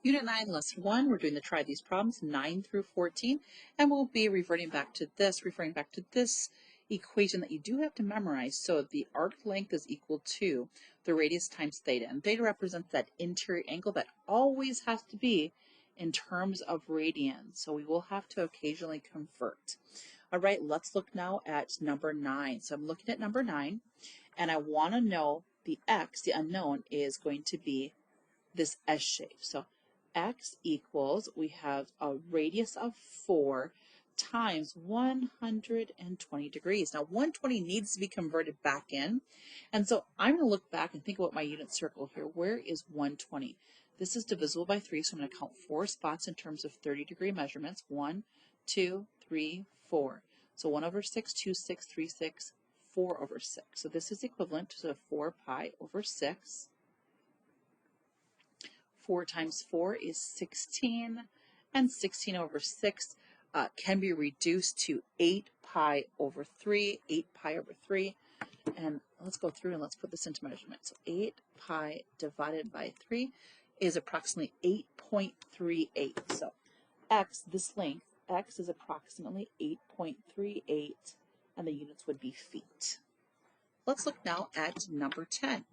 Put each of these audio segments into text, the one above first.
Unit 9, Lesson 1, we're doing the try these problems 9 through 14, and we'll be referring back to this equation that you do have to memorize. So the arc length is equal to the radius times theta, and theta represents that interior angle that always has to be in terms of radians. So we will have to occasionally convert. All right, let's look now at number 9. So I'm looking at number 9, and I want to know the x, the unknown, is going to be this S shape. So x equals, we have a radius of 4 times 120 degrees. Now 120 needs to be converted back in. And so I'm going to look back and think about my unit circle here. Where is 120? This is divisible by 3, so I'm going to count 4 spots in terms of 30-degree measurements. 1, 2, 3, 4. So 1 over 6, 2, 6, 3, 6, 4 over 6. So this is equivalent to 4 pi over 6. 4 times 4 is 16, and 16 over 6 can be reduced to 8 pi over 3, 8 pi over 3. And let's go through and let's put this into measurement. So 8 pi divided by 3 is approximately 8.38. So x, this length, x is approximately 8.38, and the units would be feet. Let's look now at number 10.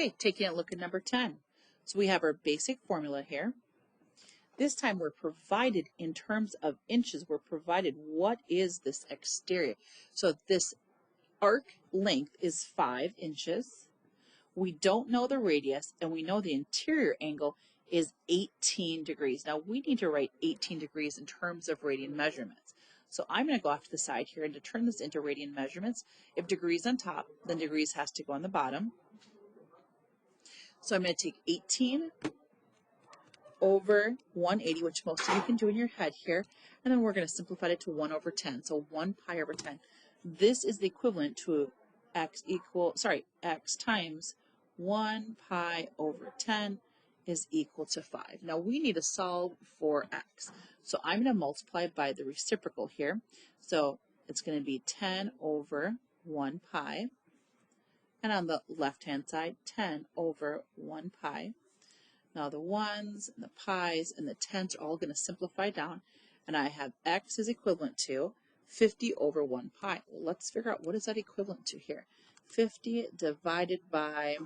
Okay, taking a look at number 10. So we have our basic formula here. This time we're provided in terms of inches, we're provided what is this exterior. So this arc length is 5 inches. We don't know the radius, and we know the interior angle is 18 degrees. Now we need to write 18 degrees in terms of radian measurements. So I'm going to go off to the side here, and to turn this into radian measurements, if degrees on top, then degrees has to go on the bottom. So I'm going to take 18 over 180, which most of you can do in your head here, and then we're going to simplify it to 1 over 10, so 1 pi over 10. This is the equivalent to x times 1 pi over 10 is equal to 5. Now we need to solve for x, so I'm going to multiply by the reciprocal here. So it's going to be 10 over 1 pi. And on the left-hand side, 10 over 1 pi. Now the 1s and the pi's and the 10s are all going to simplify down, and I have x is equivalent to 50 over 1 pi. Well, let's figure out what is that equivalent to here. 50 divided by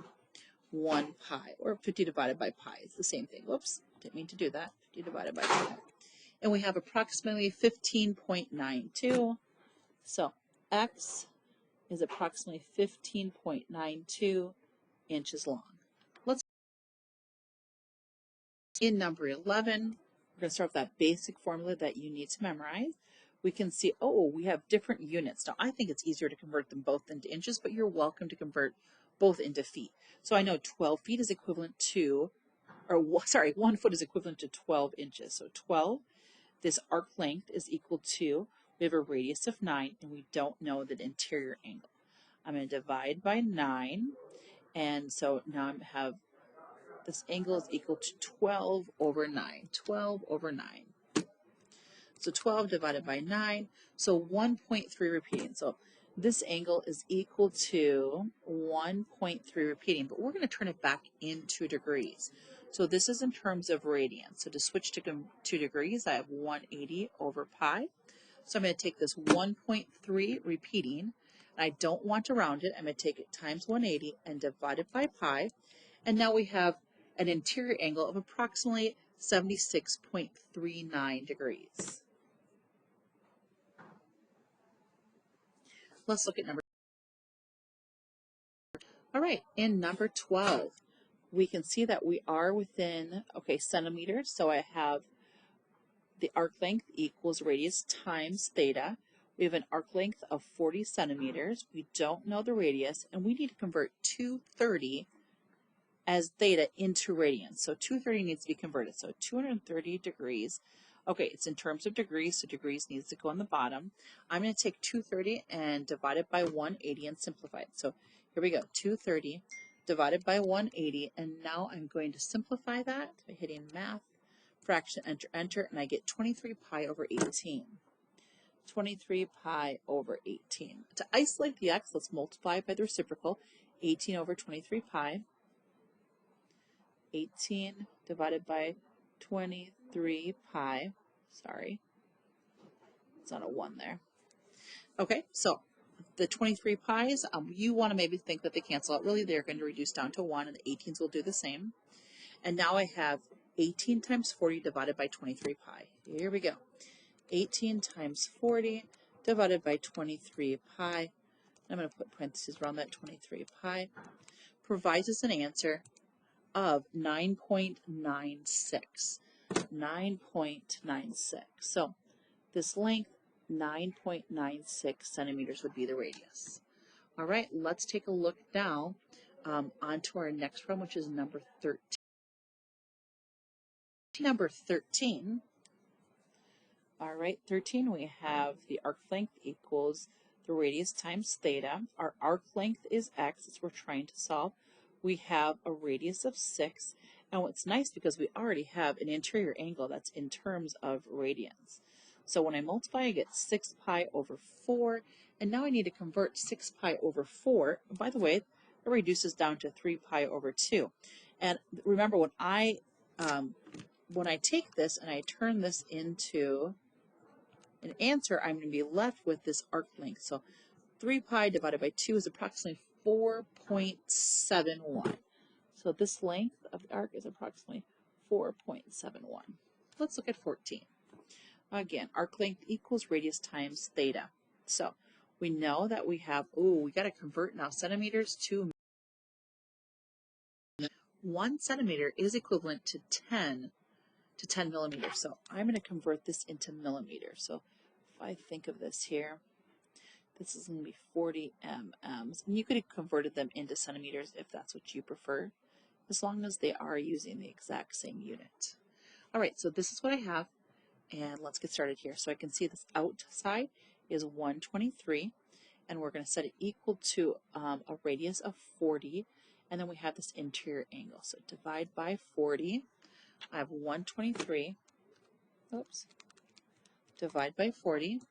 1 pi, or 50 divided by pi. It's the same thing. Whoops, didn't mean to do that. 50 divided by pi. And we have approximately 15.92. So x is approximately 15.92 inches long. Let's in number 11, we're going to start with that basic formula that you need to memorize. We can see, oh, we have different units. Now, I think it's easier to convert them both into inches, but you're welcome to convert both into feet. So I know 12 feet is equivalent to, 1 foot is equivalent to 12 inches. So 12, this arc length is equal to, we have a radius of 9, and we don't know the interior angle. I'm going to divide by 9, and so now I have this angle is equal to 12 over 9. 12 over 9. So 12 divided by 9, so 1.3 repeating. So this angle is equal to 1.3 repeating, but we're going to turn it back into degrees. So this is in terms of radians. So to switch to degrees, I have 180 over pi. So I'm going to take this 1.3 repeating, and I don't want to round it. I'm going to take it times 180 and divide it by pi. And now we have an interior angle of approximately 76.39 degrees. Let's look at number. All right, in number 12, we can see that we are within, centimeters. So I have the arc length equals radius times theta. We have an arc length of 40 centimeters. We don't know the radius, and we need to convert 230 as theta into radians. So 230 needs to be converted. So 230 degrees. Okay, it's in terms of degrees, so degrees needs to go on the bottom. I'm going to take 230 and divide it by 180 and simplify it. So here we go, 230 divided by 180, and now I'm going to simplify that by hitting math, fraction, enter, enter, and I get 23 pi over 18. 23 pi over 18. To isolate the x, let's multiply by the reciprocal, 18 over 23 pi. 18 divided by 23 pi. Sorry, it's not a 1 there. Okay, so the 23 pi's, you want to maybe think that they cancel out. Really, they're going to reduce down to 1, and the 18s will do the same. And now I have 18 times 40 divided by 23 pi. Here we go. 18 times 40 divided by 23 pi. I'm going to put parentheses around that 23 pi. Provides us an answer of 9.96. 9.96. So this length, 9.96 centimeters would be the radius. All right, let's take a look now onto our next problem, which is number 13. Number 13. All right, 13, we have the arc length equals the radius times theta. Our arc length is x, as we're trying to solve. We have a radius of 6, and what's nice, because we already have an interior angle that's in terms of radians. So when I multiply, I get 6 pi over 4, and now I need to convert 6 pi over 4. By the way, it reduces down to 3 pi over 2. And remember, when I take this and I turn this into an answer, I'm going to be left with this arc length. So 3 pi divided by 2 is approximately 4.71. So this length of the arc is approximately 4.71. Let's look at 14. Again, arc length equals radius times theta. So we know that we have, we got to convert now centimeters to 1 centimeter is equivalent to 10 millimeters. So I'm going to convert this into millimeters. So if I think of this here, this is going to be 40 mms. And you could have converted them into centimeters if that's what you prefer, as long as they are using the exact same unit. All right, so this is what I have, and let's get started here. So I can see this outside is 123, and we're going to set it equal to a radius of 40, and then we have this interior angle. So divide by 40. I have 123, divide by 40,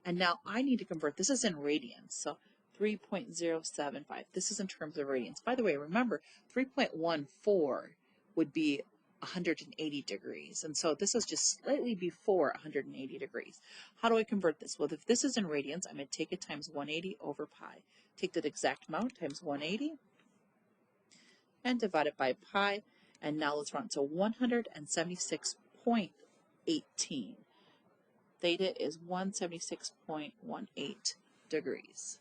and now I need to convert, this is in radians, so 3.075, this is in terms of radians. By the way, remember, 3.14 would be 180 degrees, and so this is just slightly before 180 degrees. How do I convert this? Well, if this is in radians, I'm going to take it times 180 over pi. Take that exact amount times 180, and divide it by pi, and now let's run. So 176.18. Theta is 176.18 degrees.